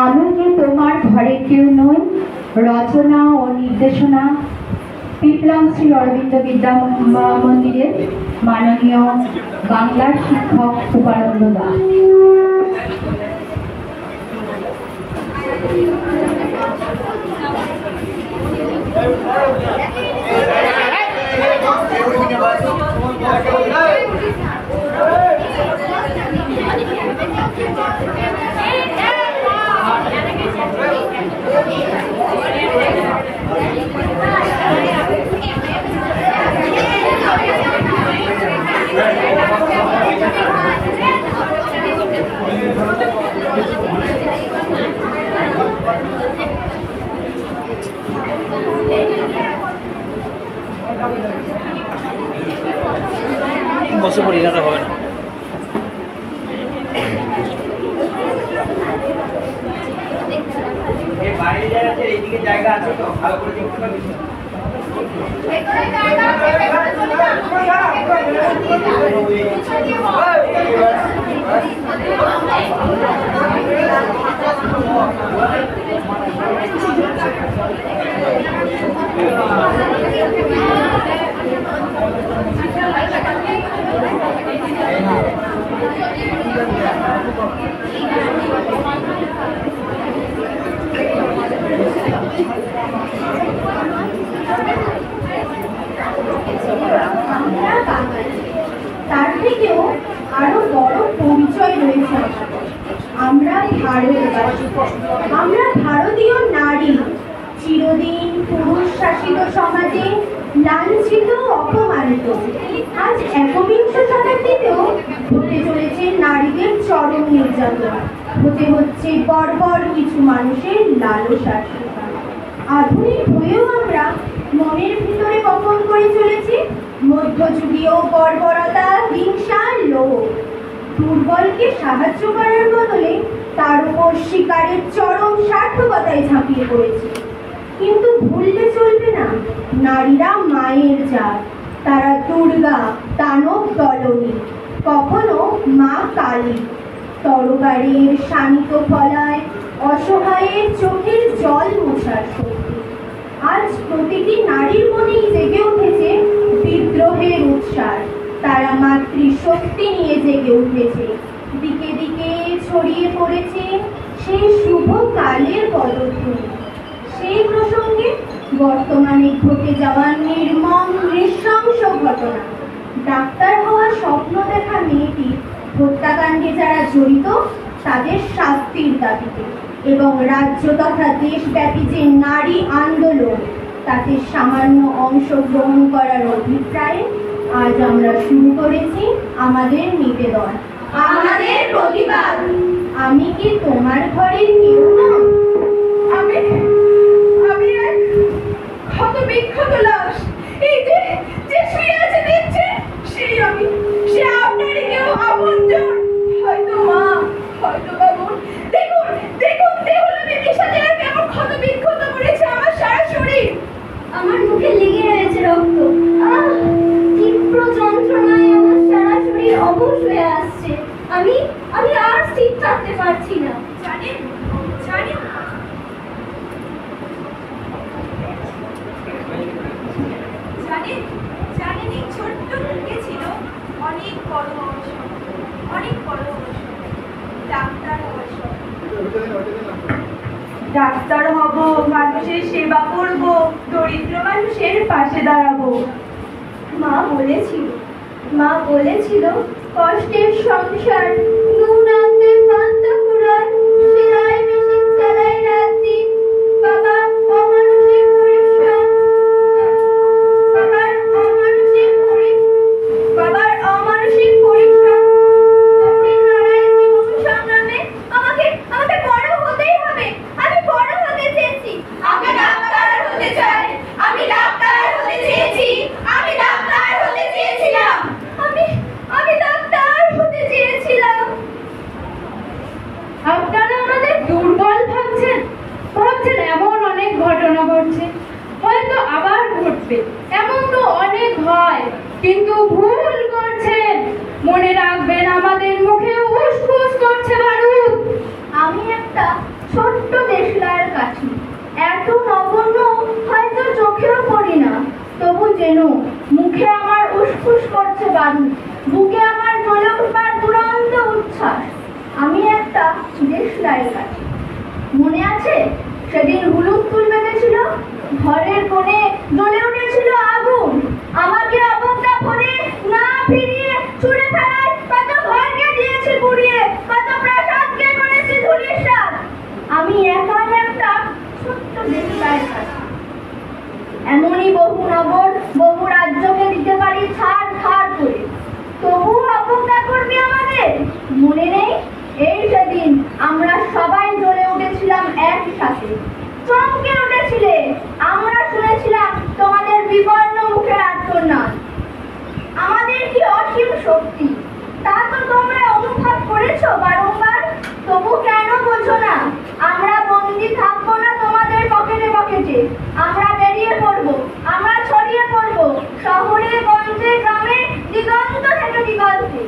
আমি যে তোমার ঘরে কেউ নই রচনা ও নির্দেশনা পিপলাম শ্রী অরবিন্দ বিদ্যা মন্দিরের মাননীয় বাংলার শিক্ষক উপানন্দ দাস। বসে পড়ি না, হবে না। বাইরে যারা আছে এইদিকে জায়গা আছে তো ভালো করে দেখতে পাবি। তার থেকেও আরো বড় পরিচয় রয়েছে আমরা ভারতবাসী, আমরা ভারতীয় নারী। চিরদিন পুরুষ শাসিত সমাজে লাঞ্ছিত অপমানিত আজ একবিংশ শতাব্দীতেও হতে চলেছে নারীদের চরম নির্যাতন, হতে হচ্ছে বর্বর কিছু মানুষের লালসার শিকার। আধুনিক হয়েও আমরা মনের ভিতরে বপন করে চলেছি মধ্যযুগীয় বর্বরতা, হিংসা, লোভ। দুর্বলকে সাহায্য করার বদলে তার উপর শিকারের চরম সার্থকতায় ঝাঁপিয়ে পড়েছে। কিন্তু ভুললে চলবে না, নারীরা মায়ের জাত, তারা দুর্গা, দানব দলনী, কখনো মা কালী। তরবারির শানিত ফলায় অসহায়ের চোখের জল মোছার শক্তি। আজ প্রতিটি নারীর মনেই জেগে উঠেছে বিদ্রোহের উৎসার, তারা মাতৃশক্তি নিয়ে জেগে উঠেছে। দিকে দিকে ছড়িয়ে পড়েছে সেই শুভ কালের পদধ্বনি। সেই প্রসঙ্গে বর্তমানে ঘটে যাওয়া নির্মম নৃশংস ঘটনা, ডাক্তার হওয়ার স্বপ্ন দেখা মেয়েটি হত্যাকাণ্ডে যারা জড়িত তাদের শাস্তির দাবিতে এবং রাজ্য তথা দেশব্যাপী যে নারী আন্দোলন তাতে সামান্য অংশগ্রহণ করার অভিপ্রায়ে আজ আমরা শুরু করেছি আমাদের নিবেদন, আমাদের প্রতিবাদ। আমি কি তোমার ঘরের কেউ না? আমি এক ক্ষত লাশ, এই যে শুয়ে আছে দেখছেন, সেই আমি, সে আপনারই কেউ আপনজন, হয়তো মা, হয়তো বাবু। দেখুন দেহল বিষাদের কেমন ক্ষত বিক্ষত করেছে আমার সারা শরীর। আমার মুখে লেগে রয়েছে রক্ত, তীব্র যন্ত্রণায় আমার সারা শরীর অবশ হয়ে আসছে। আমি আর স্থির থাকতে পারছি না। জানেন এই ছোট্ট মুখে ছিল অনেক বড় অংশ, ডাক্তার হব, মানুষের সেবা করব, দরিদ্র মানুষের পাশে দাঁড়াবো। মা বলেছিল কষ্টের সংসার, নুন আনতে পান্তা ফুরায়, সেলাই মেশিন চালাই রাত দিন। বাবার অমানসিক পরিশ্রম, কঠিন লড়াই, জীবন সংগ্রামে আমাকে বড় হতেই হবে। আমি বড় হতে চেয়েছি, আমি ডাক্তার হতে চাই, আমি ডাক্তার হতে চেয়েছি, আমি ডাক্তার হতে চেয়েছিলাম, আমি ডাক্তার হতে চেয়েছিলাম। আপনারা আমাদের দুর্বল ভাবছেন এমন অনেক ঘটনা ঘটছে, হয়তো আবার ঘটবে, এমন তো অনেক হয়, কিন্তু ভুল করছেন। মনে রাখবেন আমাদের মুখে উসখুস করছে বারুদ। আমি রায়ের কাছে। মনে আছে সেদিন হুলুস্থুল বেঁধেছিল, ঘরের কোণে জ্বলে উঠেছিল আগুন, আমাকে অবজ্ঞা করে না ফিরিয়ে ছুঁড়ে ফেলায় কত ঘরকে দিয়েছি পুড়িয়ে, কত প্রাসাদকে করেছি ধূলিসাৎ। আমি একাই একটা ছোট্ট দেবী রায়ের কাছে। এমনই বহু নগর বহু রাজ্যকে দিতে পারি ছাড় খাড় করে, তবু অবজ্ঞা করবি আমাদের? মনে নেই এই সেদিন আমরা সবাই জ্বলে উঠেছিলাম একসাথে, চমকে উঠেছিলে, আমরা শুনেছিলাম তোমাদের বিবর্ণ মুখের আত্মনাদ। আমাদের কি অসীম শক্তি তা তো তোমরা অনুভব করেছো বারংবার, তবু কেন বোঝো না? আমরা বন্দি থাকবো না তোমাদের পকেটে পকেটে, আমরা বেরিয়ে পড়বো, আমরা ছড়িয়ে পড়বো শহরে গঞ্জে গ্রামে দিগন্ত থেকে দিগন্তে।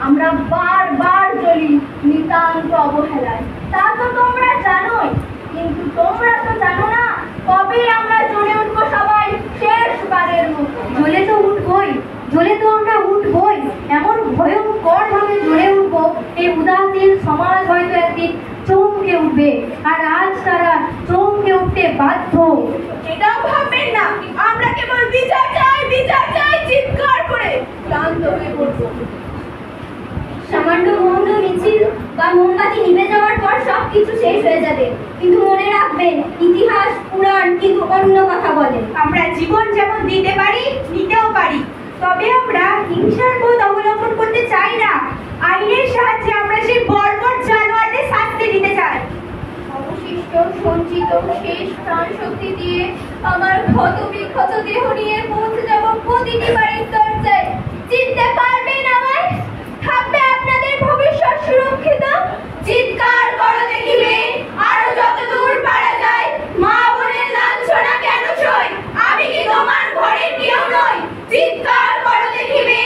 আমরা বারবার জ্বলি নিতান্ত অবহেলায়, তা তো তোমরা জানোই, কিন্তু তোমরা তো জানো না কবে আমরা জ্বলে উঠবো সবাই শেষবারের মতো। জ্বলে তো উঠবই, জ্বলে তো আমরা উঠবই, এমন ভয়ঙ্কর ভাবে জ্বলে উঠবো এই উদাসীন সমাজ হয়তো একদিন চমকে উঠবে, আর আজ তারা চমকে উঠতে বাধ্য। এটাও ভাববেন না আমরা কেবল বিচার চাই চিৎকার করে ক্লান্ত হয়ে পড়বো। সামান্য মৌন মিছিল বা মোমবাতি নিভে যাওয়ার পর সবকিছু শেষ হয়ে যাবে, কিন্তু মনে রাখবেন ইতিহাস পুরাণ কিন্তু অন্য কথা বলে। আমরা জীবন যেমন দিতে পারি নিতেও পারি, তবে আমরা হিংসার পথ অবলম্বন করতে চাই না। আইনের সাহায্যে আমরা সেই বর্বর জানোয়ারদের শাস্তি দিতে চাই। অবশিষ্ট সঞ্চিত শেষ প্রাণ শক্তি দিয়ে আমার ক্ষত বিক্ষত দেহ নিয়ে পৌঁছে যাব প্রতিটি বাড়ির দরজায়। চিনতে পারবেন আমায়? থাকবে আপনাদের ভবিষ্যৎ সুরক্ষিত? চিৎকার করো দেখিবে আরো যত দূর পারা যায়, মা বোনের লাঞ্ছনা কেন সই, আমি কি তোমার ঘরের কেউ নই? চিৎকার করো দেখিবে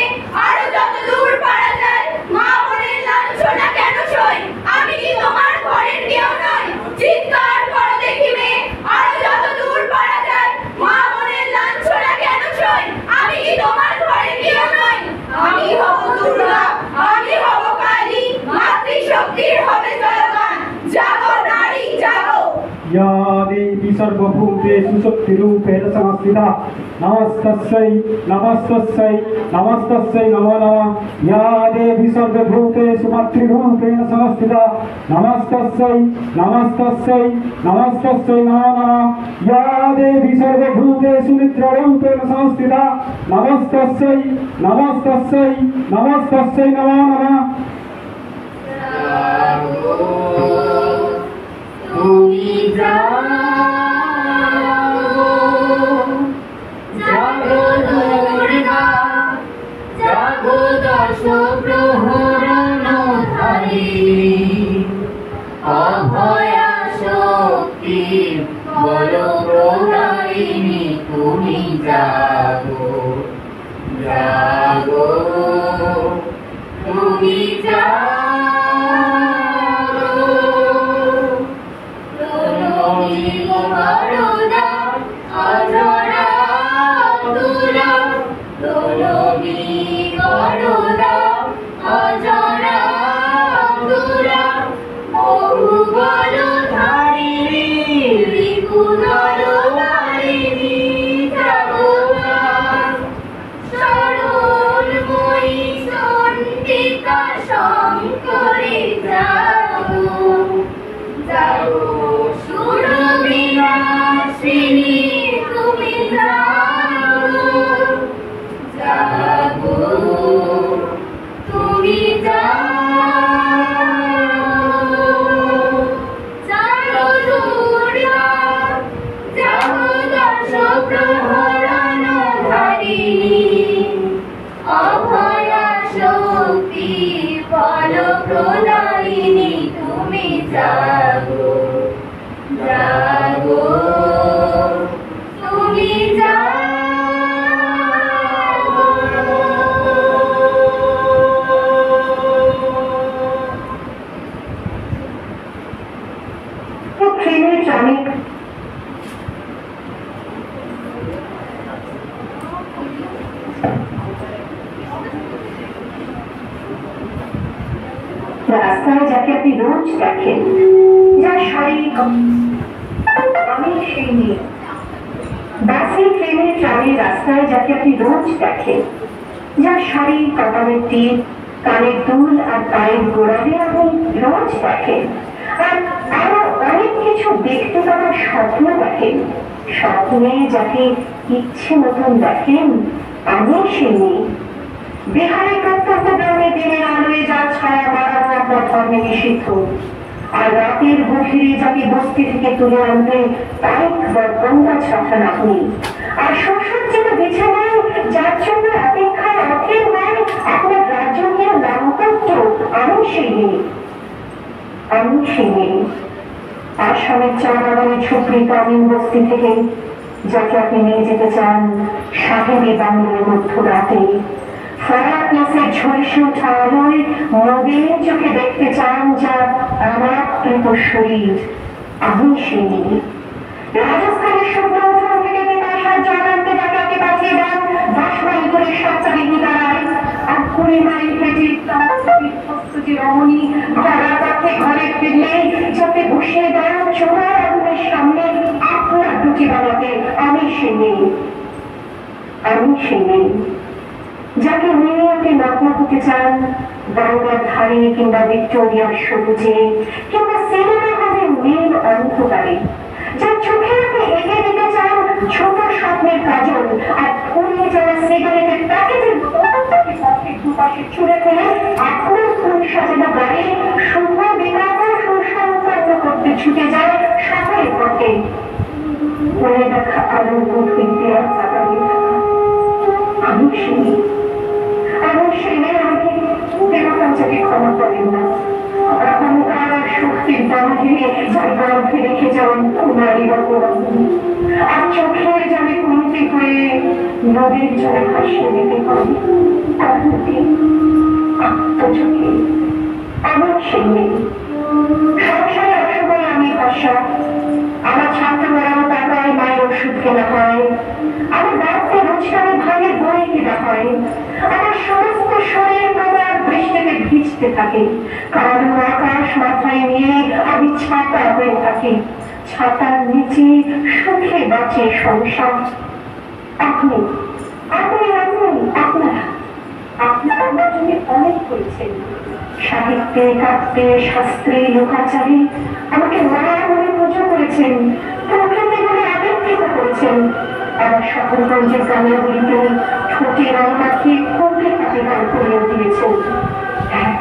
আরো যত দূর পারা যায়, মা বোনের লাঞ্ছনা কেন সই, আমি কি তোমার ঘরের কেউ নই? চিৎকার করো দেখিবে আরো যত দূর পারা যায়, মা বোনের লাঞ্ছনা কেন সই, আমি কি তোমার ঘরের কেউ নই? আমি হব দুর্গা, আমি হব কালী, মাতৃশক্তির হবে জয়গান, জাগো নারী জাগো। या देवी सर्वभूतेषु शक्तिरूपेण संस्थिता नमस्तस्यै नमस्तस्यै नमस्तस्यै नमो नमः। या देवी सर्वभूतेषु मातृरूपेण संस्थिता नमस्तस्यै नमस्तस्यै नमस्तस्यै नमो नमः। या देवी सर्वभूतेषु निद्रारूपेण संस्थिता नमस्तस्यै नमस्तस्यै नमस्तस्यै नमो नमः। তুমি জাগো জাগো দুর্গা, জাগো দশ প্রহরণ ধারিণী, অভয়া শক্তি বল প্রদায়িনী, তুমি জাগো জাগো তুমি জাগো। রাস্তায় যাকে আপনি রোজ দেখেন, যার শারীরিক আমি সেই মেয়ে। বাসে, ট্রেনে, ট্রামে, রাস্তায় যাকে আপনি রোজ দেখেন, যার শাড়ি, কপালের টিপ, কানের দুল আর পায়ের গোড়ালে আপনি রোজ দেখেন। আর আরো অনেক কিছু দেখতে পাওয়ার স্বপ্ন দেখেন। স্বপ্নে যাকে ইচ্ছে মতন দেখেন, আমি সেই মেয়ে। বিহারে প্রত্যন্ত গ্রামে দিনের আলোয় যা ছায়া বাড়ানো আপনার ধর্মে নিষিদ্ধ, আর রাতের গভীরে যাকে বস্তি থেকে তুলে আনতে পাইক বা গঙ্গা ছাড়ান আপনি। আর শ্বশুরজিত বিছানায় যার জন্য অপেক্ষায় অথের নয় আপনার রাজকীয় দাম্পত্য, আমি সেই মেয়ে। আমি সেই মেয়ে। আসামের চা বাগানে ঝুপড়ি গ্রামীণ বস্তি থেকে যাকে আপনি নিয়ে যেতে চান সাহেবী বাংলার মধ্যরাতে। ফরাক্লাসের ঝলসে ওঠা আলোয় নবীন চোখে দেখতে চান যা আমার কৃত শরীর, আমি সেই মেয়ে। রাজস্থানের শুভ্র উঠোন থেকে নিতাসার জলান্তে যাকে আপনি পাঠিয়ে দেন 10 মাইল করে সপ্তাহে দাঁড়ায়। আর 20 মাইল হেঁটে যে রমণী ঘরের পথে ঘরে ফিরলে যাকে বসিয়ে দেন চোরার আগুনের সামনে আপনার দুটি বানাতে, আমি সেই মেয়ে। আমি সেই মেয়ে যাকে নিয়ে আপনি নগ্ন হতে চান গঙ্গার ধারে কিংবা ভিক্টোরিয়ার সবুজে কিংবা সিনেমা হলের নীল অন্ধকারে, যার চোখে আপনি এগিয়ে দিতে চান ছোট স্বপ্নের কাজল আর ফুলে যারা সিগারেটের প্যাকেটের পথে দুপাশে ছুড়ে ফেলে আপনার ফুল সাজানো গাড়ি শুভ বিবাহ সুসম্পন্ন করতে ছুটে যায় শহরের পথে। মনে দেখা আলোর গভীর দেয়াল চাপালে আমি সেই আমার সেই আমাকে দেবতাঞ্চকে ক্ষমা করেন না। অহংকার আর শক্তির বাঁধে যার গর্ভে রেখে যান কুমারী রকমানি, আর চোখের জলে কুমতি হয়ে নদীর জলে ভাসিয়ে দিতে পারি আত্মচোখে। আমার সেই মেয়ে। সংসারে অসময় আমি ভাষা, আমার ছাত্র মেরানো টাকায় মায়ের ওষুধ কেনা হয়, আমার বাড়িতে রোজগারে ভাইয়ের বই কেনা হয়, আমার সমস্ত শরীর প্রবার বৃষ্টিতে ভিজতে থাকে, কালো আকাশ মাথায় নিয়ে আমি ছাতা হয়ে থাকি। ছাতার নিচে সুখে বাঁচে সংসার। আপনি আপনি আপনি আপনারা আপনারা আমার জন্য অনেক করেছেন। সাহিত্যে, কাব্যে, শাস্ত্রে, লোকাচারে আমাকে মায়া মনে পুজো করেছেন, প্রকৃতি বলে আবেক্ষিত করেছেন। আমার শহরগঞ্জের গ্রামগুলিতে ঠোঁটে রং মাখিয়ে কমে কাটে গান করিয়ে দিয়েছেন। হ্যাঁ,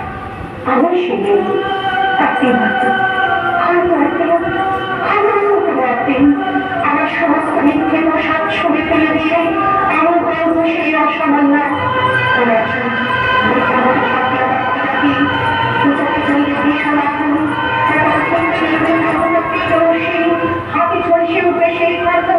আমার সেই একদিন আমার সমস্ত মিথ্যে পোশাক ছবি ফেলে দিয়ে আমার গল্প সেই অসামান্য হাতে ঝলসে উঠবে সেই খাদ্য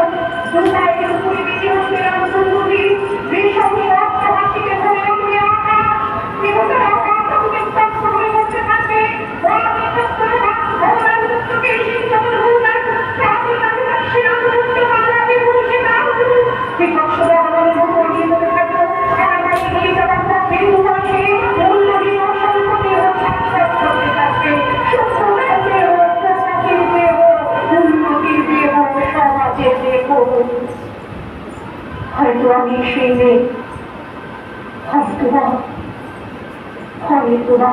হয়তো আমি সেই মেয়ে, হয়তো না, হয়তো না।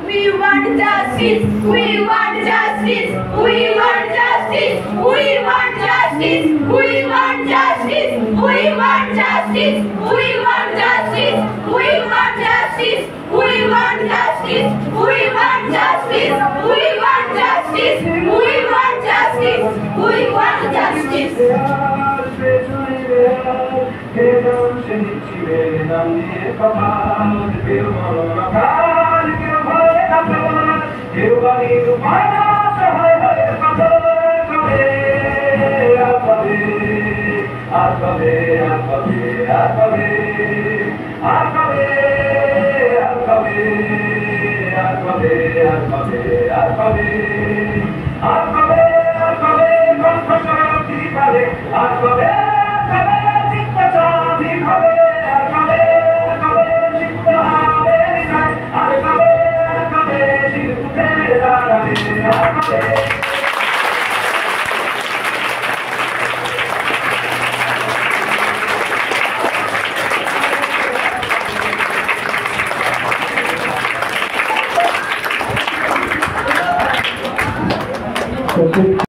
We want justice, we want justice, we want justice, we want justice, we want justice, we want justice, we want justice, we want justice, we want justice, we want justice, we want justice, we want justice, we want justice. Thank you.